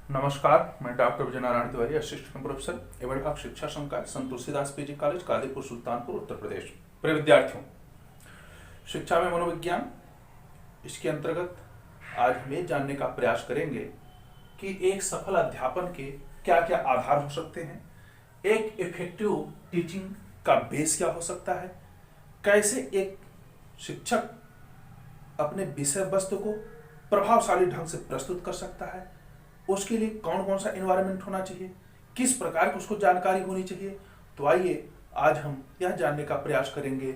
नमस्कार, मैं doctor Vijay Narayan Tiwari, assistant professor एवं विभाग शिक्षा संकाय संत तुलसीदास पीजी कॉलेज कादीपुर सुल्तानपुर उत्तर प्रदेश। प्रिय विद्यार्थियों, शिक्षा में मनोविज्ञान इसके अंतर्गत आज हम ये जानने का प्रयास करेंगे कि एक सफल अध्यापन के क्या क्या आधार हो सकते हैं, एक इफेक्टिव टीचिंग का बेस क्या हो सकता है, कैसे एक शिक्षक अपने विषय वस्तु को प्रभावशाली ढंग से प्रस्तुत कर सकता है, उसके लिए कौन कौन सा एनवायरनमेंट होना चाहिए, किस प्रकार की उसको जानकारी होनी चाहिए। तो आइए आज हम यह जानने का प्रयास करेंगे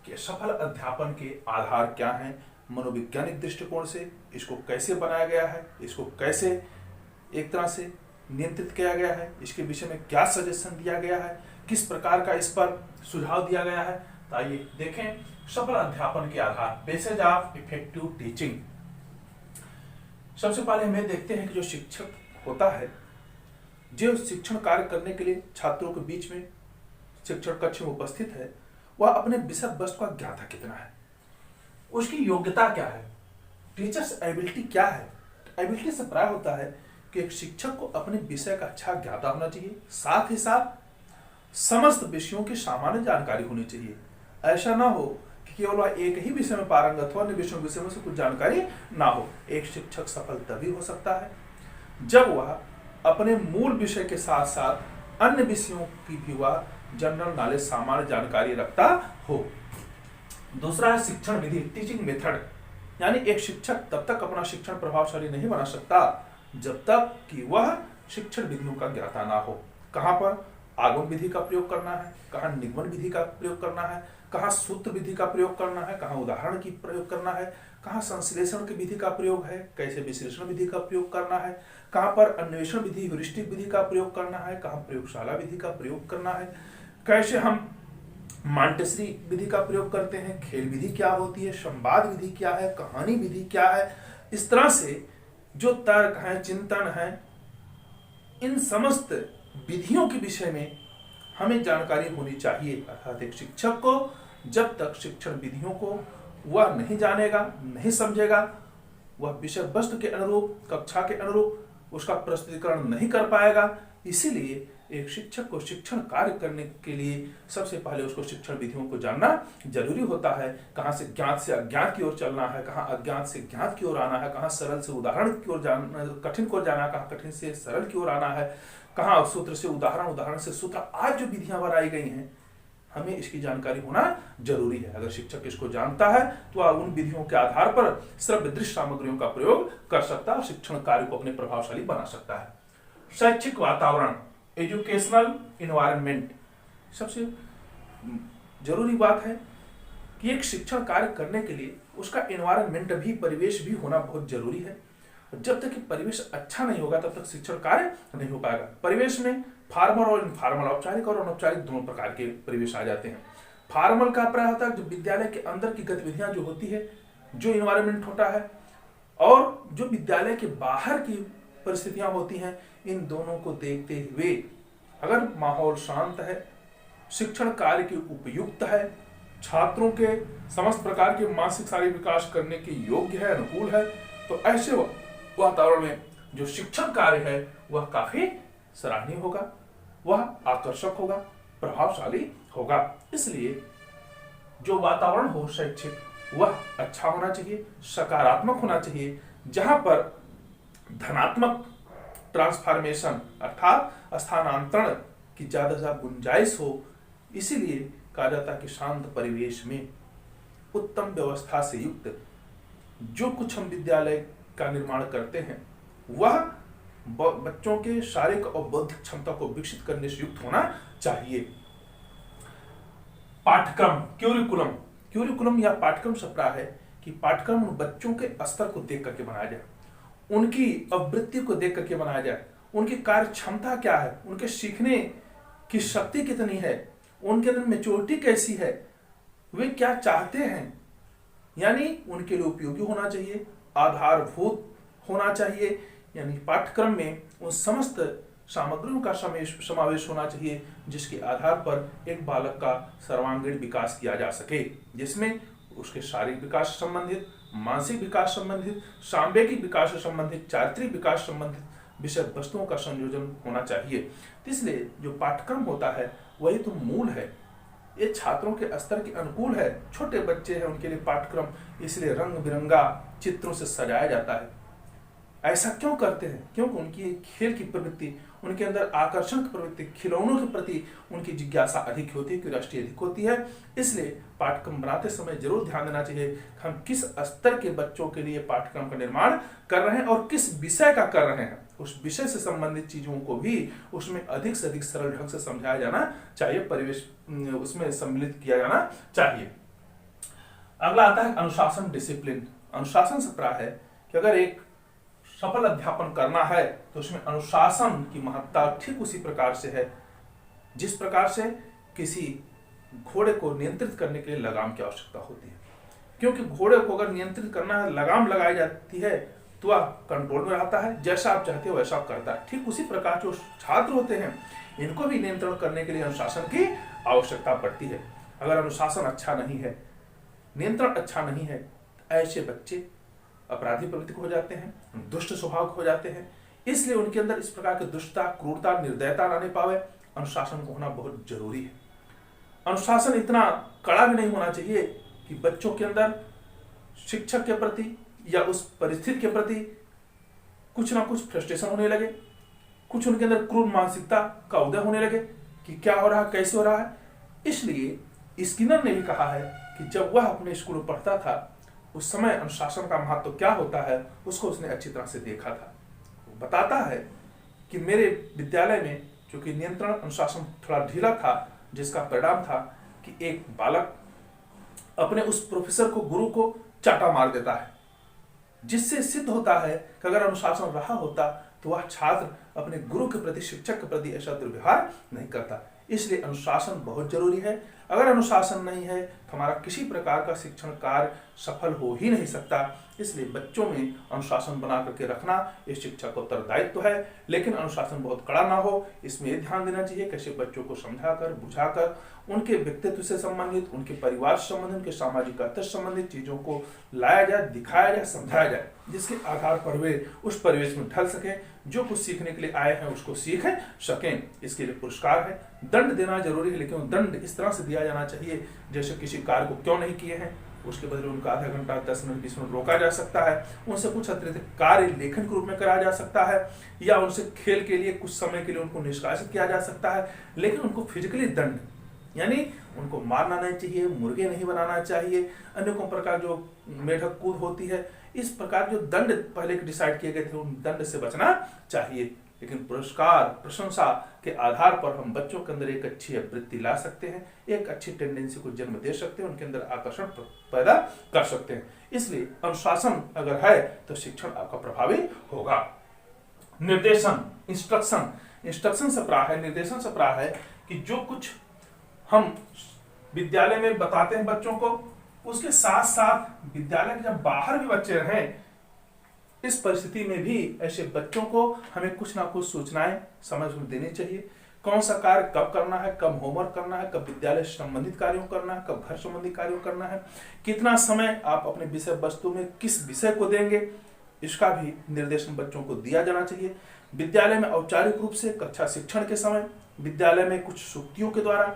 कि सफल अध्यापन के आधार क्या हैं, मनोवैज्ञानिक दृष्टिकोण से इसको कैसे बनाया गया है, इसको कैसे एक तरह से नियंत्रित किया गया है, इसके विषय में क्या सजेशन दिया गया है, किस प्रकार का इस पर सुझाव दिया गया है। तो आइए देखें सफल अध्यापन के आधार, बेसिस ऑफ इफेक्टिव टीचिंग। सबसे पहले हमें देखते हैं कि जो शिक्षक होता है, जो शिक्षण कार्य करने के लिए छात्रों के बीच में शिक्षण कक्ष में उपस्थित है, वह अपने विषय वस्तु का ज्ञाता कितना है, उसकी योग्यता क्या है, टीचर्स एबिलिटी क्या है। एबिलिटी से प्राय होता है कि एक शिक्षक को अपने विषय का अच्छा ज्ञाता होना चाहिए, साथ ही साथ समस्त विषयों की सामान्य जानकारी होनी चाहिए। ऐसा ना हो केवल वह एक ही विषय में पारंगत हो, अन्य विषयों में से कुछ जानकारी ना हो। एक शिक्षक सफल तभी हो सकता है जब वह अपने मूल विषय के साथ साथ अन्य विषयों की भी वह जनरल नॉलेज, सामान्य जानकारी रखता हो। दूसरा है शिक्षण विधि, टीचिंग मेथड। यानी एक शिक्षक तब तक अपना शिक्षण प्रभावशाली नहीं बना सकता जब तक कि वह शिक्षण विधियों का ज्ञाता ना हो। कहां पर आगम विधि का प्रयोग करना है, कहां निगमन विधि का प्रयोग करना है, कहां सूत्र विधि का प्रयोग करना है, कहां उदाहरण की प्रयोग करना है, कहां संश्लेषण की विधि का प्रयोग है, कैसे विश्लेषण विधि का प्रयोग करना है, कहां पर अन्वेषण विधि, ह्यूरिस्टिक विधि का प्रयोग करना है, कहां प्रयोगशाला विधि का प्रयोग करना है, कैसे हम मॉन्टेसरी विधि का प्रयोग करते हैं, खेल विधि क्या होती है, संवाद विधि क्या है, कहानी विधि क्या है। इस तरह से जो तर्क है, चिंतन है, इन समस्त विधियों के विषय में हमें जानकारी होनी चाहिए। अर्थात एक शिक्षक को जब तक शिक्षण विधियों को वह नहीं जानेगा, नहीं समझेगा, वह विषय वस्तु के अनुरूप, कक्षा के अनुरूप उसका प्रस्तुतिकरण नहीं कर पाएगा। इसीलिए एक शिक्षक को शिक्षण कार्य करने के लिए सबसे पहले उसको शिक्षण विधियों को जानना जरूरी होता है। कहाँ से ज्ञात से अज्ञात की ओर चलना है, कहाँ अज्ञात से ज्ञात की ओर आना है, कहाँ सरल से उदाहरण की ओर जाना, कठिन की ओर जाना है, कहाँ कठिन से सरल की ओर आना है, कहाँ सूत्र से उदाहरण, उदाहरण से सूत्र। आज जो विधियां बनाई गई हैं, हमें इसकी जानकारी होना जरूरी है। अगर शिक्षक इसको जानता है तो वह उन विधियों के आधार पर श्रव्य दृश्य सामग्रियों का प्रयोग कर सकता है और शिक्षण कार्य को अपने प्रभावशाली बना सकता है। शैक्षिक वातावरण, एजुकेशनल इन्वायरमेंट, सबसे जरूरी बात है कि एक शिक्षण कार्य करने के लिए उसका एनवायरनमेंट भी, परिवेश भी होना बहुत जरूरी है। जब तक कि परिवेश अच्छा नहीं होगा तब तक शिक्षण कार्य नहीं हो पाएगा। परिवेश में फॉर्मल और इनफॉर्मल, औपचारिक और अनौपचारिक दोनों प्रकार के परिवेश आ जाते हैं। फॉर्मल का प्राय होता है जो विद्यालय के अंदर की गतिविधियां जो होती है, जो इन्वायरमेंट होता है, और जो विद्यालय के बाहर की परिस्थितियां होती हैं, इन दोनों को देखते हुए अगर माहौल शांत है, शिक्षण कार्य के उपयुक्त है, छात्रों के समस्त प्रकार के मानसिक शारीरिक विकास करने के योग्य है, अनुकूल है, तो ऐसे वातावरण में जो शिक्षण कार्य है वह काफी सराहनीय होगा, वह आकर्षक होगा, प्रभावशाली होगा। इसलिए जो वातावरण हो शैक्षिक, वह अच्छा होना चाहिए, सकारात्मक होना चाहिए, जहां पर धनात्मक ट्रांसफॉर्मेशन अर्थात स्थानांतरण की ज्यादा से ज्यादा गुंजाइश हो। इसीलिए कहा जाता है कि शांत परिवेश में उत्तम व्यवस्था से युक्त जो कुछ हम विद्यालय का निर्माण करते हैं, वह बच्चों के शारीरिक और बौद्धिक क्षमता को विकसित करने से युक्त होना चाहिए। पाठ्यक्रम, क्यूरिकुलम या पाठ्यक्रम सप्ताह है कि पाठ्यक्रम उन बच्चों के स्तर को देख करके बनाया जाए, उनकी आवृत्ति को देख करके बनाया जाए, उनकी कार्य क्षमता क्या है, उनके सीखने की शक्ति कितनी है, उनके अंदर मैच्योरिटी कैसी है, वे क्या चाहते हैं, यानी उनके लिए उपयोगी होना चाहिए, आधारभूत होना चाहिए। यानी पाठ्यक्रम में उन समस्त सामग्रियों का समावेश होना चाहिए जिसके आधार पर एक बालक का सर्वांगीण विकास किया जा सके, जिसमें उसके शारीरिक विकास से संबंधित, मानसिक विकास संबंधित, सांवेगिक विकास से संबंधित, चारित्रिक विकास संबंधित विषय वस्तुओं का संयोजन होना चाहिए। तो इसलिए जो पाठ्यक्रम होता है वही तो मूल है। ये छात्रों के स्तर के अनुकूल है। छोटे बच्चे हैं, उनके लिए पाठ्यक्रम इसलिए रंग बिरंगा चित्रों से सजाया जाता है। ऐसा क्यों करते हैं? क्योंकि उनकी खेल की प्रवृत्ति, उनके अंदर आकर्षण की प्रवृत्ति, खिलौनों के प्रति उनकी जिज्ञासा अधिक होती है, क्यूरियोसिटी अधिक होती है। इसलिए पाठ्यक्रम बनाते समय जरूर ध्यान देना चाहिए कि हम किस स्तर के बच्चों के लिए पाठ्यक्रम का निर्माण कर रहे हैं और किस विषय का कर रहे हैं। उस विषय से संबंधित चीजों को भी उसमें अधिक से अधिक सरल ढंग से समझाया जाना चाहिए, परिवेश उसमें सम्मिलित किया जाना चाहिए। अगला आता है अनुशासन, डिसिप्लिन। अनुशासन से प्राय है कि अगर एक सफल अध्यापन करना है तो उसमें अनुशासन की महत्ता ठीक उसी प्रकार से है जिस प्रकार से किसी घोड़े को नियंत्रित करने के लिए लगाम की आवश्यकता होती है। क्योंकि घोड़े को अगर नियंत्रित करना है, लगाम लगाई जाती है तो वह कंट्रोल में रहता है, जैसा आप चाहते हो वैसा आप करता है। ठीक उसी प्रकार जो छात्र होते हैं इनको भी नियंत्रण करने के लिए अनुशासन की आवश्यकता पड़ती है। अगर अनुशासन अच्छा नहीं है, नियंत्रण अच्छा नहीं है, ऐसे बच्चे अपराधी प्रवृत्ति हो जाते हैं, दुष्ट स्वभाव हो जाते हैं। इसलिए उनके अंदर इस प्रकार की दुष्टता, क्रूरता, निर्दयता लाने पावे। अनुशासन को होना बहुत जरूरी है। अनुशासन इतना कड़ा भी नहीं होना चाहिए कि बच्चों के अंदर शिक्षक के प्रति या उस परिस्थिति के प्रति कुछ ना कुछ फ्रस्ट्रेशन होने लगे, कुछ उनके अंदर क्रूर मानसिकता का उदय होने लगे कि क्या हो रहा है, कैसे हो रहा है। इसलिए स्किनर ने भी कहा है कि जब वह अपने स्कूल में पढ़ता था उस समय अनुशासन का महत्व क्या होता है उसको उसने अच्छी तरह से देखा था। वो बताता है कि मेरे विद्यालय में चूंकि नियंत्रण अनुशासन थोड़ा ढीला था, जिसका परिणाम था कि एक बालक अपने उस प्रोफेसर को, गुरु को चाटा मार देता है, जिससे सिद्ध होता है कि अगर अनुशासन रहा होता तो वह छात्र अपने गुरु के प्रति, शिक्षक के प्रति ऐसा दुर्व्यवहार नहीं करता। इसलिए अनुशासन बहुत जरूरी है। अगर अनुशासन नहीं है तो हमारा किसी प्रकार का शिक्षण कार्य सफल हो ही नहीं सकता। इसलिए बच्चों में अनुशासन बना करके रखना ये शिक्षक का उत्तरदायित्व है। लेकिन अनुशासन बहुत कड़ा ना हो, इसमें यह ध्यान देना चाहिए कैसे बच्चों को समझाकर, बुझाकर उनके व्यक्तित्व से संबंधित, उनके परिवार से संबंधित, उनके सामाजिक कर्तव्य से संबंधित चीजों को लाया जाए, दिखाया जाए, समझाया जाए, जिसके आधार पर वे उस परिवेश में ढल सकें, जो कुछ सीखने के लिए आए हैं उसको सीख सकें। इसके लिए पुरस्कार है, दंड देना जरूरी है, लेकिन दंड इस तरह से दिया जाना चाहिए जैसे किसी कार्य को क्यों नहीं किए हैं उसके बदले उनका आधा घंटा, 10 मिनट, 20 मिनट रोका जा सकता है। उनसे कुछ अतिरिक्त कार्य लेखन के रूप में कराया जा सकता है, या उनसे खेल के लिए कुछ समय के लिए उनको निष्कासित किया जा सकता है। लेकिन उनको फिजिकली दंड, यानी उनको मारना नहीं चाहिए, मुर्गे नहीं बनाना चाहिए, अनेकों प्रकार जो मेढक कूद होती है, इस प्रकार जो दंड पहले डिसाइड किए गए थे उन दंड से बचना चाहिए। लेकिन पुरस्कार, प्रशंसा के आधार पर हम बच्चों के अंदर एक अच्छी वृत्ति ला सकते हैं, एक अच्छी टेंडेंसी को जन्म दे सकते हैं, उनके अंदर आकर्षण पैदा कर सकते हैं। इसलिए अनुशासन अगर है तो शिक्षण आपका प्रभावी होगा। निर्देशन, इंस्ट्रक्शन, इंस्ट्रक्शन से प्राय है, निर्देशन से प्राय है कि जो कुछ हम विद्यालय में बताते हैं बच्चों को, उसके साथ साथ विद्यालय के जब बाहर भी बच्चे रहें, इस परिस्थिति में भी ऐसे बच्चों को हमें कुछ ना कुछ सूचनाएं समझ में देनी चाहिए। कौन सा कार्य कब करना है, कब होमवर्क करना है, कब विद्यालय संबंधित कार्यों करना है, कब घर संबंधी कार्यों करना है, कितना समय आप अपने विषय वस्तु में किस विषय को देंगे, इसका भी निर्देशन बच्चों को दिया जाना चाहिए। विद्यालय में औपचारिक रूप से कक्षा शिक्षण के समय, विद्यालय में कुछ सुक्तियों के द्वारा,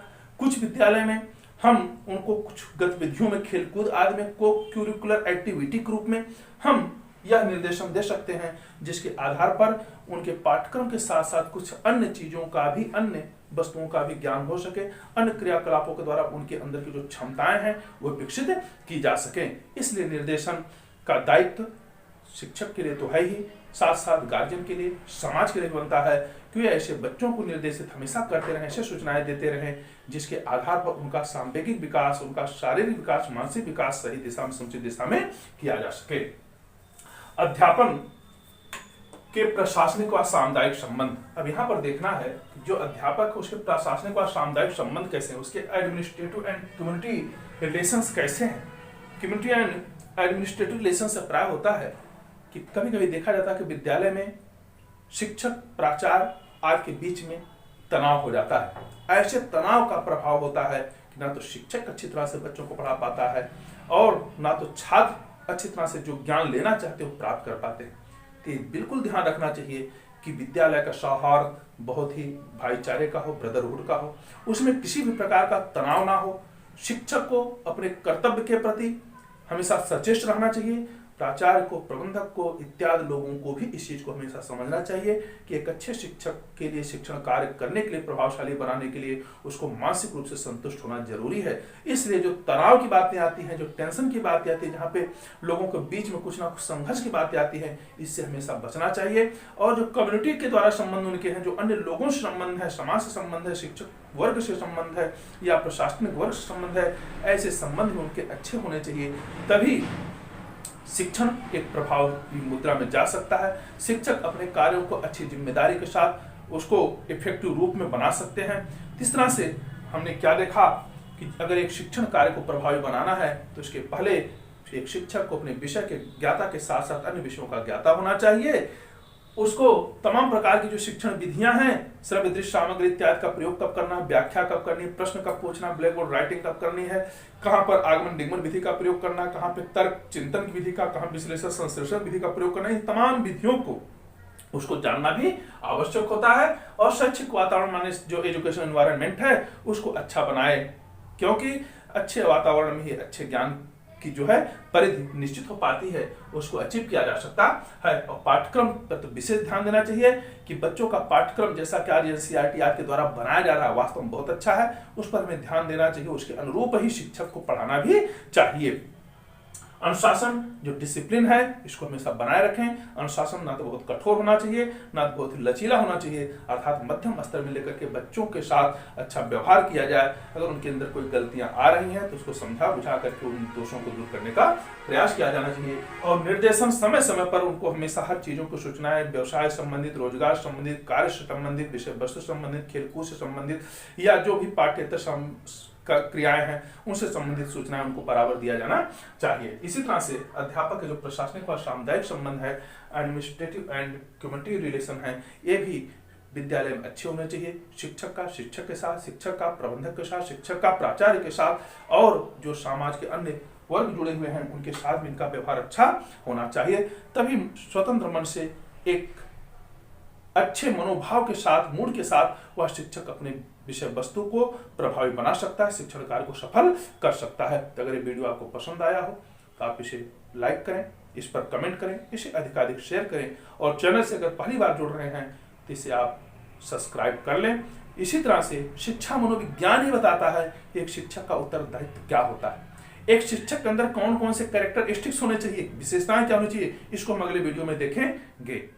कुछ विद्यालय में हम उनको कुछ गतिविधियों में, खेलकूद आदि में, को करिकुलर एक्टिविटी के रूप में हम यह निर्देशन दे सकते हैं, जिसके आधार पर उनके पाठ्यक्रम के साथ साथ कुछ अन्य चीजों का भी, अन्य वस्तुओं का भी ज्ञान हो सके, अन्य क्रियाकलापों के द्वारा उनके अंदर की जो क्षमताएं हैं वो विकसित की जा सके। इसलिए निर्देशन का दायित्व शिक्षक के लिए तो है ही, साथ साथ गार्जियन के लिए, समाज के लिए बनता है कि वे ऐसे बच्चों को निर्देशित हमेशा करते रहें, ऐसे सूचनाएं देते रहें जिसके आधार पर उनका सांवेगिक विकास, उनका शारीरिक विकास, मानसिक विकास सही दिशा में, समुचित दिशा में किया जा सके। अध्यापन के प्रशासनिक व सामुदायिक संबंध। अब यहाँ पर देखना है जो अध्यापक है उसके प्रशासनिक व सामुदायिक संबंध कैसे हैं, उसके एडमिनिस्ट्रेटिव एंड कम्युनिटी रिलेशंस कैसे हैं। कम्युनिटी एंड एडमिनिस्ट्रेटिव रिलेशन से प्राय होता है कि कभी कभी देखा जाता है कि विद्यालय में शिक्षक, प्राचार्य आदि के बीच में तनाव हो जाता है। ऐसे तनाव का प्रभाव होता है कि ना तो शिक्षक अच्छी तरह से बच्चों को पढ़ा पाता है और ना तो छात्र अच्छी तरह से जो ज्ञान लेना चाहते हो प्राप्त कर पाते हैं। तो बिल्कुल ध्यान रखना चाहिए कि विद्यालय का सौहार्द बहुत ही भाईचारे का हो, ब्रदरहुड का हो, उसमें किसी भी प्रकार का तनाव ना हो। शिक्षक को अपने कर्तव्य के प्रति हमेशा सचेत रहना चाहिए। प्राचार्य को, प्रबंधक को, इत्यादि लोगों को भी इस चीज को हमेशा समझना चाहिए कि एक अच्छे शिक्षक के लिए, शिक्षण कार्य करने के लिए, प्रभावशाली बनाने के लिए उसको मानसिक रूप से संतुष्ट होना जरूरी है। इसलिए जो तनाव की बातें आती हैं, जो टेंशन की बातें आती है, जहाँ पे लोगों के बीच में कुछ ना कुछ संघर्ष की बातें आती हैं, इससे हमेशा बचना चाहिए। और जो कम्युनिटी के द्वारा संबंध उनके हैं, जो अन्य लोगों से संबंध है, समाज से संबंध है, शिक्षक वर्ग से संबंध है या प्रशासनिक वर्ग से संबंध है, ऐसे संबंध में उनके अच्छे होने चाहिए। तभी शिक्षण एक प्रभावी मुद्रा में जा सकता है। शिक्षक अपने कार्यों को अच्छी जिम्मेदारी के साथ उसको इफेक्टिव रूप में बना सकते हैं। इस तरह से हमने क्या देखा कि अगर एक शिक्षण कार्य को प्रभावी बनाना है तो इसके पहले एक शिक्षक को अपने विषय के ज्ञाता के साथ साथ अन्य विषयों का ज्ञाता होना चाहिए। उसको तमाम प्रकार की जो शिक्षण विधियां हैं, श्रव्य दृश्य सामग्री इत्यादि का प्रयोग कब करना है, व्याख्या कब करनी है, प्रश्न कब पूछना, ब्लैक बोर्ड राइटिंग कब करनी है, कहाँ पर आगमन निगमन विधि का प्रयोग करना है, कहाँ पे तर्क चिंतन की विधि का, कहाँ विश्लेषण संश्लेषण विधि का प्रयोग करना है, इन तमाम विधियों को उसको जानना भी आवश्यक होता है। और शैक्षिक वातावरण माने जो एजुकेशन एनवायरनमेंट है उसको अच्छा बनाए, क्योंकि अच्छे वातावरण में ही अच्छे ज्ञान की जो है परिधि निश्चित हो पाती है, उसको अचीव किया जा सकता है। और पाठ्यक्रम पर तो विशेष ध्यान देना चाहिए कि बच्चों का पाठ्यक्रम जैसा कि आज एनसीईआरटी के द्वारा बनाया जा रहा है वास्तव में बहुत अच्छा है, उस पर हमें ध्यान देना चाहिए। उसके अनुरूप ही शिक्षक को पढ़ाना भी चाहिए। अनुशासन जो डिसिप्लिन है इसको हमेशा बनाए रखें। अनुशासन ना तो बहुत कठोर होना चाहिए, ना तो बहुत ही लचीला होना चाहिए, अर्थात मध्यम स्तर में लेकर के बच्चों के साथ अच्छा व्यवहार किया जाए। अगर उनके अंदर कोई गलतियां आ रही हैं तो उसको समझा बुझा करके उन दोषों को दूर करने का प्रयास किया जाना चाहिए। और निर्देशन समय समय पर उनको हमेशा हर चीजों को सूचनाएं, व्यवसाय संबंधित, रोजगार संबंधित, कार्य से संबंधित, विषय वस्तु संबंधित, खेलकूद से संबंधित या जो भी पाठ्येतर क्रियाएं हैं उनसे संबंधित सूचनाएं उनको बराबर दिया जाना चाहिए। इसी तरह से अध्यापक के जो प्रशासनिक और सामुदायिक संबंध है, एडमिनिस्ट्रेटिव एंड कम्युनिटी रिलेशन है, ये भी विद्यालय में अच्छे होने चाहिए। शिक्षक का शिक्षक के साथ, शिक्षक का प्रबंधक के साथ, शिक्षक का प्राचार्य के साथ और जो समाज के अन्य वर्ग जुड़े हुए हैं उनके साथ भी इनका व्यवहार अच्छा होना चाहिए। तभी स्वतंत्र मन से एक अच्छे मनोभाव के साथ, मूड के साथ वह शिक्षक अपने विषय वस्तु को प्रभावी बना सकता है, शिक्षण कार्य को सफल कर सकता है। तो अगर ये वीडियो आपको पसंद आया हो तो आप इसे लाइक करें, इस पर कमेंट करें, इसे अधिकाधिक शेयर करें और चैनल से अगर पहली बार जुड़ रहे हैं तो इसे आप सब्सक्राइब कर लें। इसी तरह से शिक्षा मनोविज्ञान ही बताता है एक शिक्षक का उत्तरदायित्व क्या होता है, एक शिक्षक के अंदर कौन कौन से कैरेक्टरिस्टिक्स होने चाहिए, विशेषताएं क्या होनी चाहिए, इसको हम अगले वीडियो में देखेंगे।